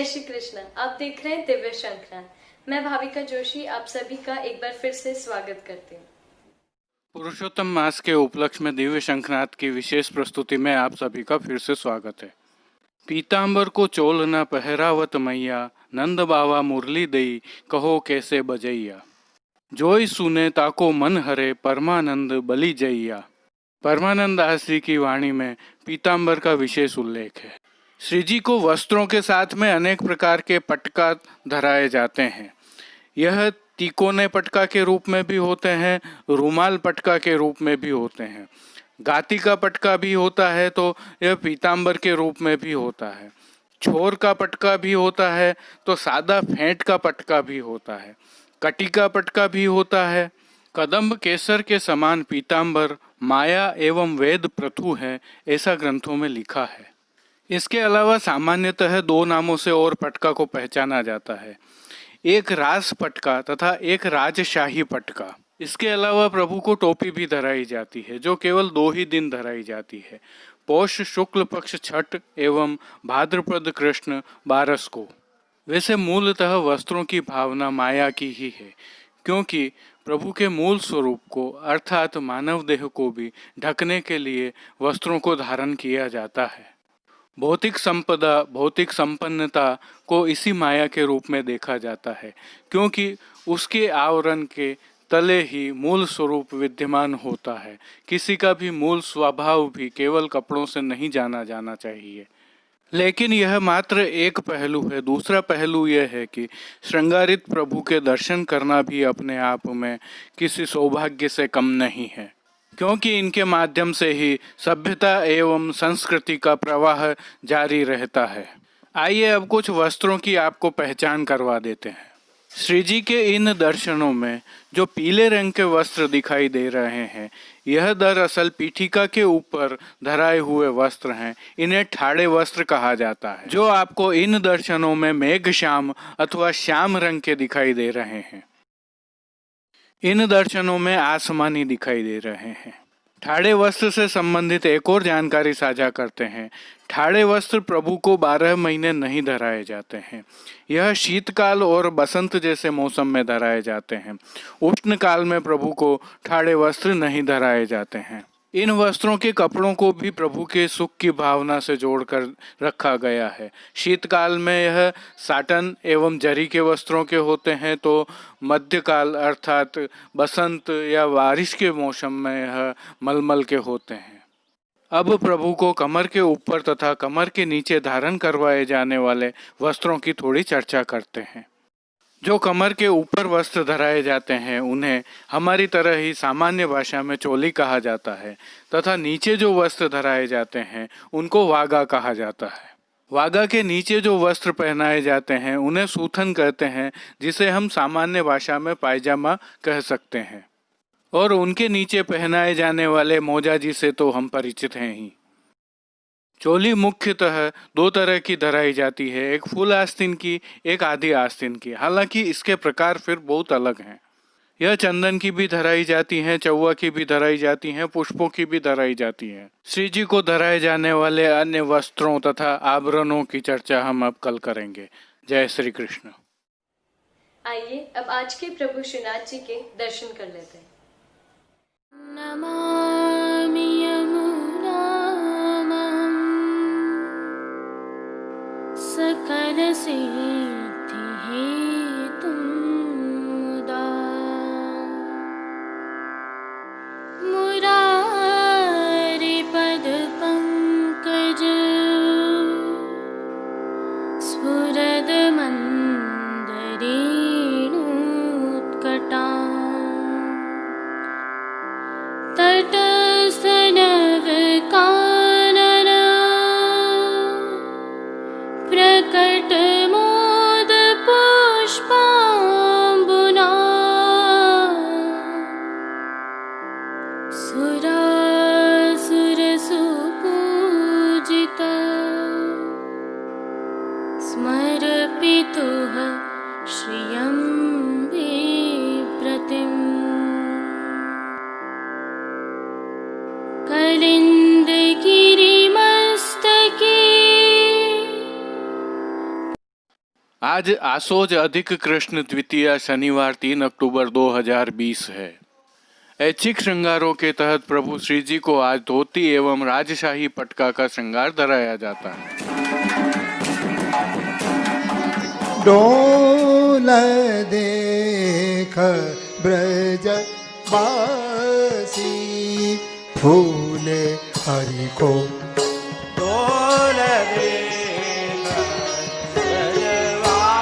श्री कृष्ण। आप देख रहे हैं दिव्य शंखनाद। मैं भाविका जोशी आप सभी का एक बार फिर से स्वागत करती हूँ। पुरुषोत्तम मास के उपलक्ष्य में दिव्य शंखनाद की विशेष प्रस्तुति में आप सभी का फिर से स्वागत है। पीतांबर को चोल न पहरावत मैया, नंद बावा मुरली दई, कहो कैसे बजैया। जोई सुने ताको मन हरे, परमानंद बलि जैया। परमानंद दास जी की वाणी में पीतांबर का विशेष उल्लेख है। श्री जी को वस्त्रों के साथ में अनेक प्रकार के पटका धराए जाते हैं। यह तिकोने पटका के रूप में भी होते हैं, रुमाल पटका के रूप में भी होते हैं, गाती का पटका भी होता है, तो यह पीतांबर के रूप में भी होता है। छोर का पटका भी होता है, तो सादा फेंट का पटका भी होता है, कटी का पटका भी होता है। कदम्ब केसर के समान पीतांबर माया एवं वेद प्रथु है, ऐसा ग्रंथों में लिखा है। इसके अलावा सामान्यतः दो नामों से और पटका को पहचाना जाता है, एक रास पटका तथा एक राजशाही पटका। इसके अलावा प्रभु को टोपी भी धराई जाती है, जो केवल 2 ही दिन धराई जाती है, पौष शुक्ल पक्ष छठ एवं भाद्रपद कृष्ण 12 को। वैसे मूलतः वस्त्रों की भावना माया की ही है, क्योंकि प्रभु के मूल स्वरूप को अर्थात मानव देह को भी ढकने के लिए वस्त्रों को धारण किया जाता है। भौतिक संपदा, भौतिक संपन्नता को इसी माया के रूप में देखा जाता है, क्योंकि उसके आवरण के तले ही मूल स्वरूप विद्यमान होता है। किसी का भी मूल स्वभाव भी केवल कपड़ों से नहीं जाना जाना चाहिए। लेकिन यह मात्र एक पहलू है। दूसरा पहलू यह है कि श्रृंगारित प्रभु के दर्शन करना भी अपने आप में किसी सौभाग्य से कम नहीं है, क्योंकि इनके माध्यम से ही सभ्यता एवं संस्कृति का प्रवाह जारी रहता है। आइए अब कुछ वस्त्रों की आपको पहचान करवा देते हैं। श्री जी के इन दर्शनों में जो पीले रंग के वस्त्र दिखाई दे रहे हैं, यह दरअसल पीठिका के ऊपर धराए हुए वस्त्र हैं। इन्हें ठाड़े वस्त्र कहा जाता है, जो आपको इन दर्शनों में मेघ श्याम अथवा श्याम रंग के दिखाई दे रहे हैं। इन दर्शनों में आसमानी दिखाई दे रहे हैं। ठाड़े वस्त्र से संबंधित एक और जानकारी साझा करते हैं। ठाड़े वस्त्र प्रभु को 12 महीने नहीं धराए जाते हैं। यह शीतकाल और बसंत जैसे मौसम में धराए जाते हैं। उष्ण काल में प्रभु को ठाड़े वस्त्र नहीं धराए जाते हैं। इन वस्त्रों के कपड़ों को भी प्रभु के सुख की भावना से जोड़कर रखा गया है। शीतकाल में यह साटन एवं जरी के वस्त्रों के होते हैं, तो मध्यकाल अर्थात बसंत या बारिश के मौसम में यह मलमल के होते हैं। अब प्रभु को कमर के ऊपर तथा कमर के नीचे धारण करवाए जाने वाले वस्त्रों की थोड़ी चर्चा करते हैं। जो कमर के ऊपर वस्त्र धराए जाते हैं, उन्हें हमारी तरह ही सामान्य भाषा में चोली कहा जाता है, तथा नीचे जो वस्त्र धराए जाते हैं उनको वागा कहा जाता है। वागा के नीचे जो वस्त्र पहनाए जाते हैं उन्हें सूथन कहते हैं, जिसे हम सामान्य भाषा में पायजामा कह सकते हैं। और उनके नीचे पहनाए जाने वाले मोजाजी से तो हम परिचित हैं ही। चोली मुख्यतः 2 तरह की धराई जाती है, एक फुल आस्तीन की, एक आधी आस्तीन की। हालांकि इसके प्रकार फिर बहुत अलग हैं। यह चंदन की भी धराई जाती हैं, चौवा की भी धराई जाती हैं, पुष्पों की भी धराई जाती हैं। श्री जी को धराए जाने वाले अन्य वस्त्रों तथा आभरणों की चर्चा हम अब कल करेंगे। जय श्री कृष्ण। आइए अब आज के प्रभु श्रीनाथ जी के दर्शन कर लेते हैं। नमामि यमुनां सकल सिद्धि हेतुं मुदा मुरारि पद पंकज स्फुरद मंदरेणुत्कटा तटस्थनव कानन प्रकट मोद पुष्पाम्बुना सुरासुर सुपूजिता स्मरपितुः श्रियं विप्रतिम् कलिंद गिरिमस्तके आज आसोज अधिक कृष्ण द्वितीया शनिवार 3 अक्टूबर 2020 है। ऐच्छिक श्रृंगारों के तहत प्रभु श्री जी को आज धोती एवं राजशाही पटका का श्रृंगार धराया जाता है। डोल देख ब्रज बासी फूले हरि को डोल देख ब्रजवासी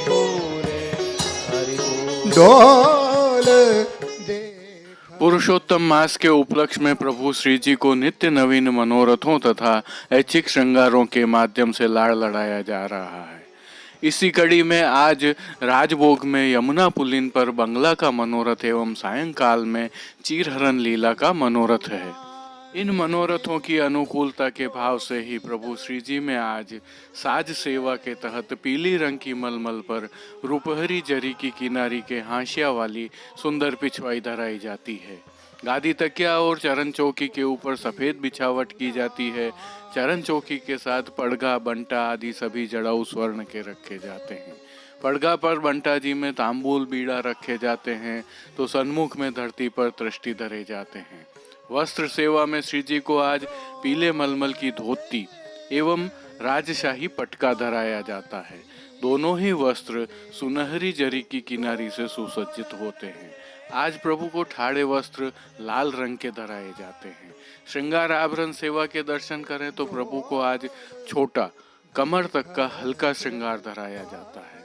फूले हरि को डोल देख। पुरुषोत्तम मास के उपलक्ष्य में प्रभु श्री जी को नित्य नवीन मनोरथों तथा ऐच्छिक श्रृंगारों के माध्यम से लाड़ लड़ाया जा रहा है। इसी कड़ी में आज राजभोग में यमुना पुलिन पर बंगला का मनोरथ एवं सायंकाल में चीरहरण लीला का मनोरथ है। इन मनोरथों की अनुकूलता के भाव से ही प्रभु श्री जी में आज साज सेवा के तहत पीली रंग की मलमल पर रुपहरी जरी की किनारी के हाशिया वाली सुंदर पिछवाई धराई जाती है। गादी तकिया और चरण चौकी के ऊपर सफेद बिछावट की जाती है। चरण चौकी के साथ पड़गा, बंटा आदि सभी जड़ाऊ स्वर्ण के रखे जाते हैं। पड़गा पर बंटा जी में तांबूल बीड़ा रखे जाते हैं तो सन्मुख में धरती पर तृष्टि धरे जाते हैं। वस्त्र सेवा में श्री जी को आज पीले मलमल की धोती एवं राजशाही पटका धराया जाता है। दोनों ही वस्त्र सुनहरी जरी की किनारी से सुसज्जित होते हैं। आज प्रभु को ठाड़े वस्त्र लाल रंग के धराए जाते हैं। श्रृंगार आभरण सेवा के दर्शन करें तो प्रभु को आज छोटा कमर तक का हल्का श्रृंगार धराया जाता है।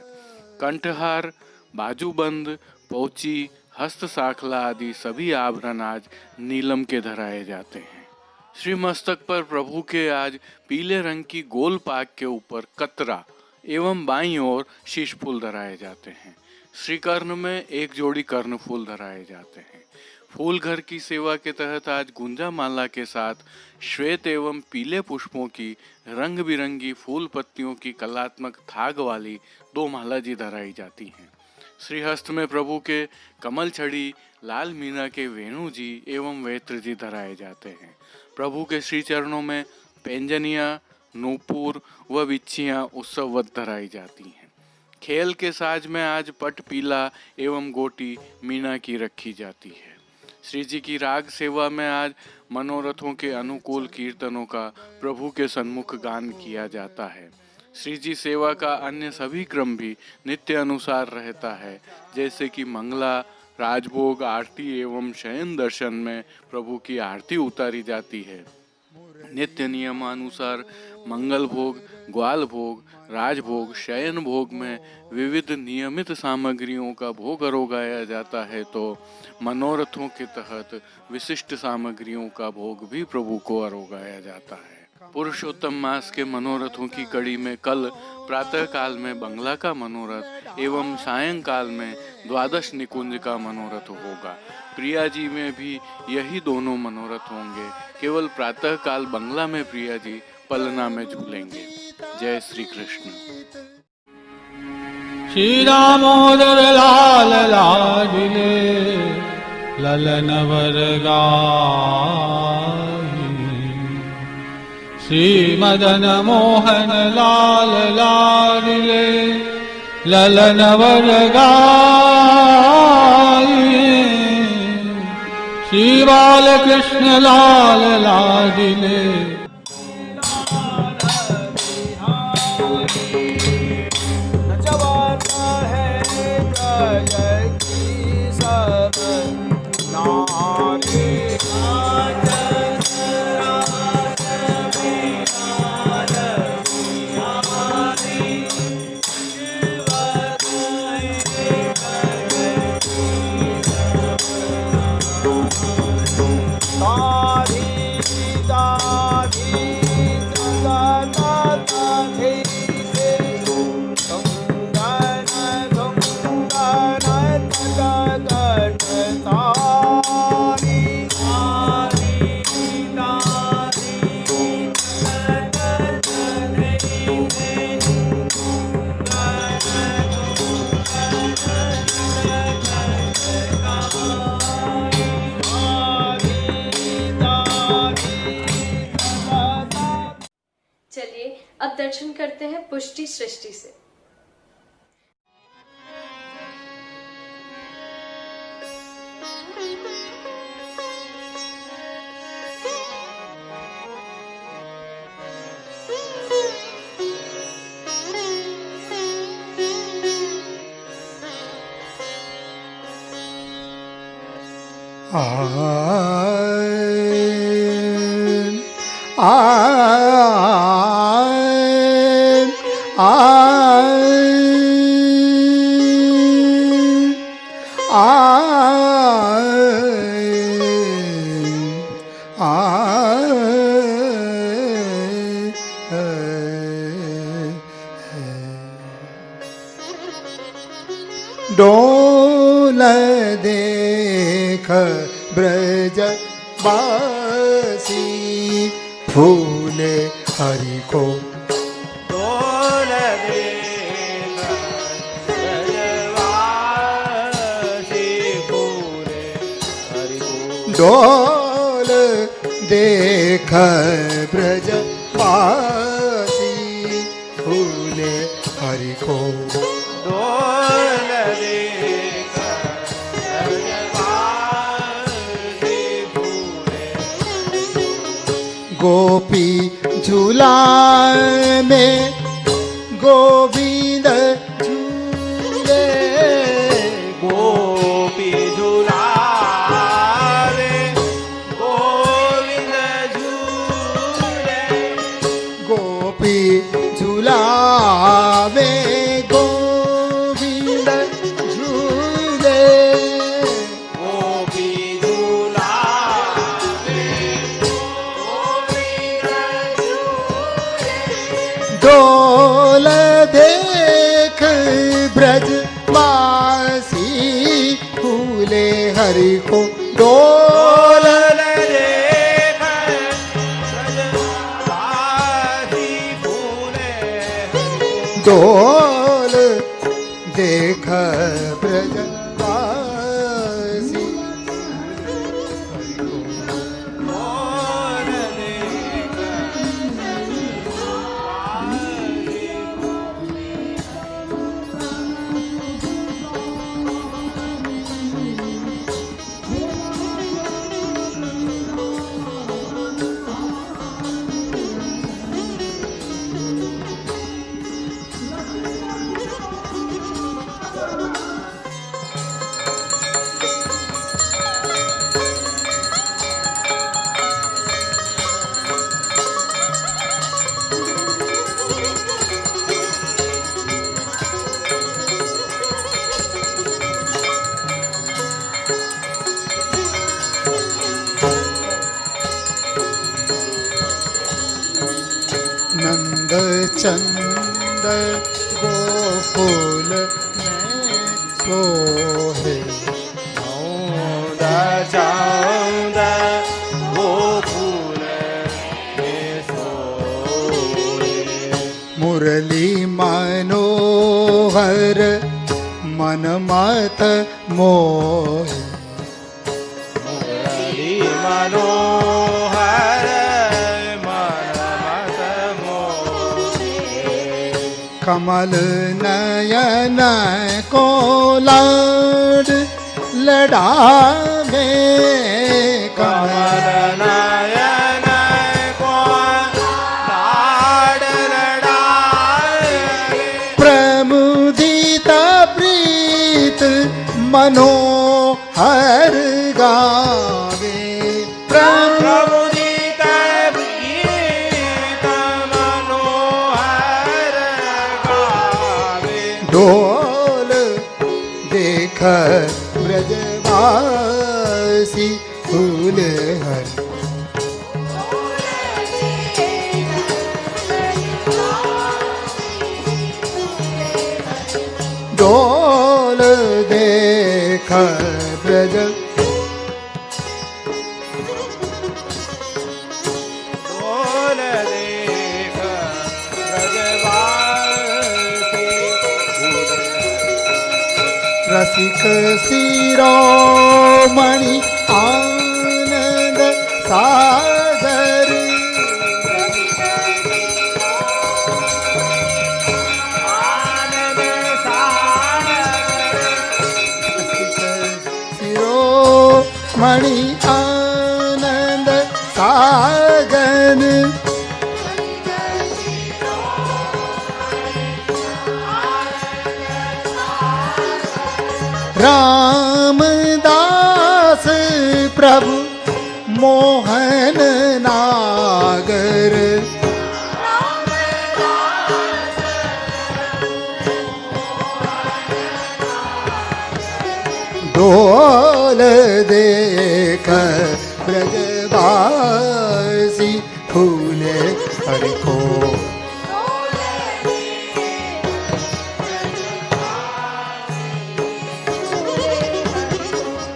कंठहार, बाजूबंद, पोची, हस्त साखला आदि सभी आभरण आज नीलम के धराए जाते हैं। श्री मस्तक पर प्रभु के आज पीले रंग की गोल पाग के ऊपर कतरा एवं बाईं ओर शीश फूल धराए जाते हैं। श्री कर्ण में एक जोड़ी कर्ण फूल धराए जाते हैं। फूल घर की सेवा के तहत आज गुंजा माला के साथ श्वेत एवं पीले पुष्पों की रंग बिरंगी फूल पत्तियों की कलात्मक थाग वाली 2 माला जी धराई जाती हैं। श्रीहस्त में प्रभु के कमल छड़ी, लाल मीना के वेणु जी एवं वेत्र जी धराए जाते हैं। प्रभु के श्री चरणों में पैंजनिया, नूपुर व बिच्छियाँ उत्सववत धराई जाती हैं। खेल के साज में आज पट पीला एवं गोटी मीना की रखी जाती है। श्री जी की राग सेवा में आज मनोरथों के अनुकूल कीर्तनों का प्रभु के सन्मुख गान किया जाता है। श्री जी सेवा का अन्य सभी क्रम भी नित्य अनुसार रहता है, जैसे कि मंगला, राजभोग, आरती एवं शयन दर्शन में प्रभु की आरती उतारी जाती है। नित्य नियमानुसार मंगल भोग, ग्वाल भोग, राजभोग, शयन भोग में विविध नियमित सामग्रियों का भोग अरोगाया जाता है, तो मनोरथों के तहत विशिष्ट सामग्रियों का भोग भी प्रभु को अरोगाया जाता है। पुरुषोत्तम मास के मनोरथों की कड़ी में कल प्रातः काल में बंगला का मनोरथ एवं सायंकाल में द्वादश निकुंज का मनोरथ होगा। प्रिया जी में भी यही दोनों मनोरथ होंगे। केवल प्रातः काल बंगला में प्रिया जी पलना में झूलेंगे। जय श्री कृष्ण। श्री दामोदर लाल लाडले ललन वरगाई, श्री मदन मोहन लाल लाडले ललन वरगाई, श्री बालकृष्ण लाल लाडले दर्शन करते हैं पुष्टि सृष्टि से। डोल देख ब्रज बासी फूले हरि को डोल देख ब्रजवासी फूले हरि को डोल देख ब्रज बासी फूले हरि को डोल देख ब्रजवासी फूले गोपी झूला में गोविंद झूले गोपी झूलावे गोविंद झूले गोपी झूलावे गोविंद झूले गोपी झूलावे डोल देख ब्रज वासी फूले हरि को डोल देख ब्रजवासी फूले डोल देख ब्रज वासी डोल देख नंद चंद गोकुल में सोहे चौद चांद गोकुल में सोए मुरली मनोहर मन मत मोहे मुरली मनोहर मन मत मोहे कमल नयन को लाड लड़ावे कमल नयन को लाड लड़ाए प्रमुदित प्रीत मनोहर गावे प्रमुदित गीत मनोहर गावे डोल देख ब्रजवासी फूल हर डोल देख ब्रज डोल देख ब्रजवासी फूले रसिक शिरोमणि आनंद सागर मणि आनंद सागर रामदास प्रभु मोहन नागर डोल देख ब्रजवासी फूले हरि को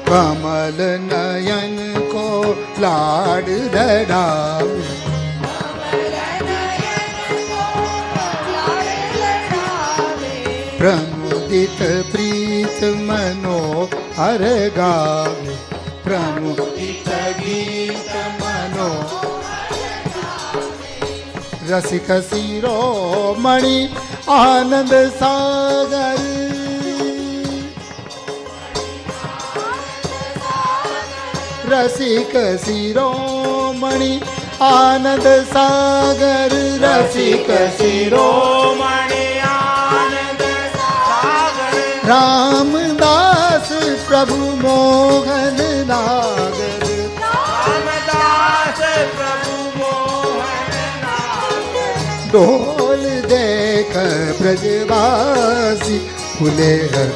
कमल नयन को लाड लड़ावे प्रमुदित प्रीत मनो हर गावे प्रमुदित गीत मनो रसिक शिरोमणि आनंद सागर रसिक शिरोमणि आनंद सागर रसिक शिरोमणि आनंद सागर रामदास प्रभु मोहन नागर रामदास प्रभु मोहन नागर डोल देख ब्रजवासी फूले हर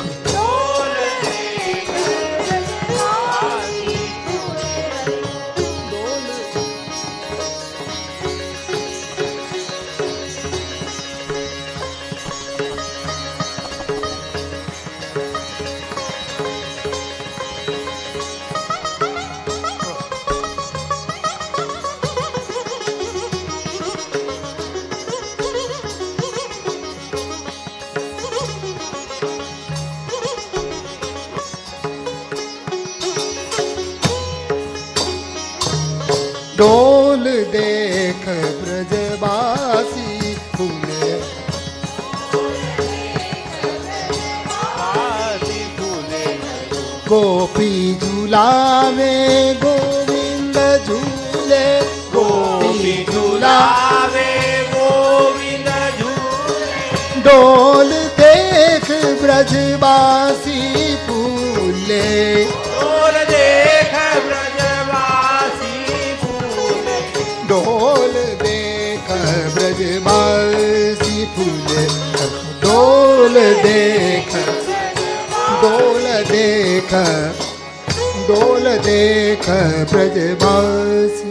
डोल देख ब्रजवासी फूले गोपी झूलावे गोविंद झूले गोपी झूलावे गोविंद झूले डोल देख ब्रजवासी फूले डोल देख ब्रजवासी फूले डोल देख ब्रजवासी फूले डोल देख डोल देख डोल देख ब्रजवासी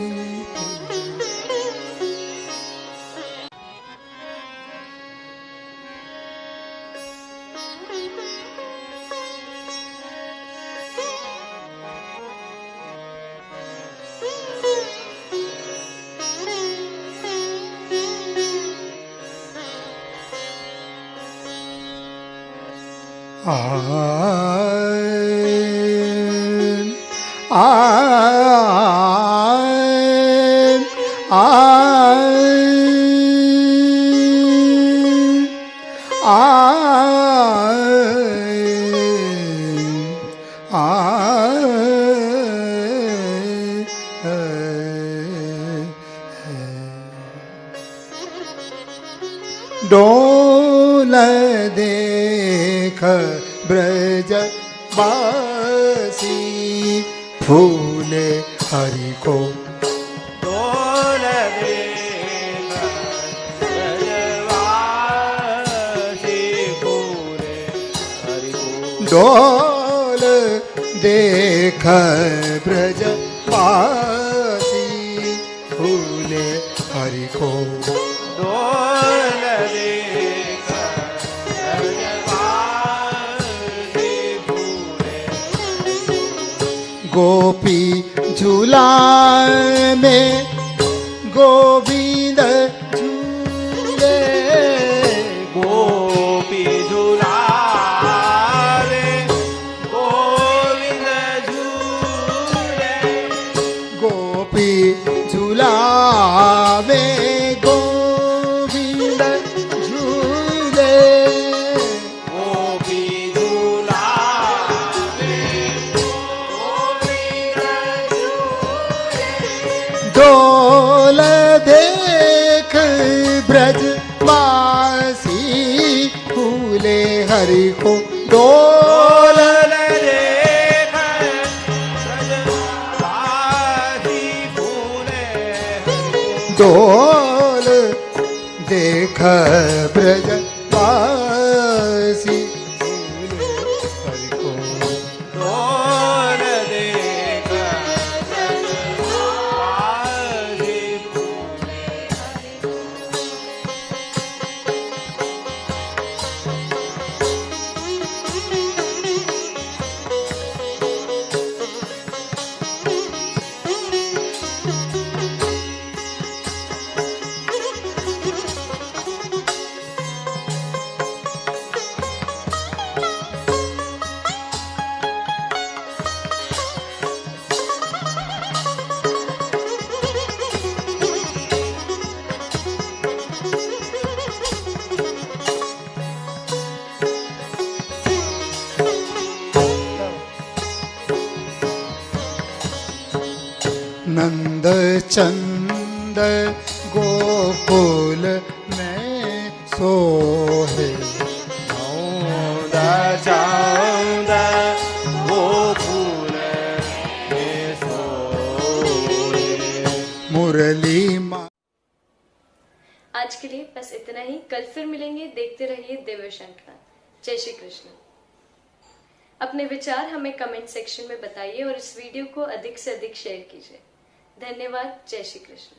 डोल देख ब्रज बासी फूले हरि को डोल देख ब्रजवासी फूले हरि को डोल देख ब्रज बासी फूले हरि को डोल देख ब्रजवासी फूले गोपी झूला में गोविंद झूले गोपी झूलावे गोविंद झूले गोपी झूलावे गोविंद झूले गोपी झूलावे गोविंद हरि को डोल डोल देख ब्रजवासी फूले डोल देख ब्रजवासी हरि को डोल देख ब्रजवासी फूले नंद चंद गोकुल में सोहे चौदा चौदा गोकुल में सोए मुरली मा आज के लिए बस इतना ही। कल फिर मिलेंगे। देखते रहिए दिव्य शंखनाद। जय श्री कृष्ण। अपने विचार हमें कमेंट सेक्शन में बताइए और इस वीडियो को अधिक से अधिक शेयर कीजिए। धन्यवाद। जय श्री कृष्ण।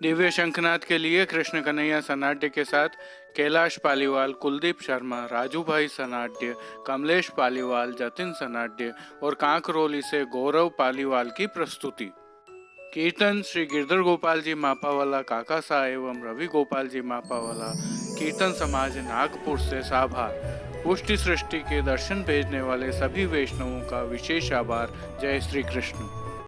दिव्य शंखनाद के लिए कृष्ण कन्हैया सनाड्य के साथ कैलाश पालीवाल, कुलदीप शर्मा, राजू भाई सनाड्य, कमलेश पालीवाल, जतिन सनाड्य और कांकरोली से गौरव पालीवाल की प्रस्तुति। कीर्तन श्री गिरधर गोपाल जी मापावाला काका सा एवं रवि गोपाल जी मापावाला, कीर्तन समाज नागपुर से साभार। पुष्टि सृष्टि के दर्शन भेजने वाले सभी वैष्णवों का विशेष आभार। जय श्री कृष्ण।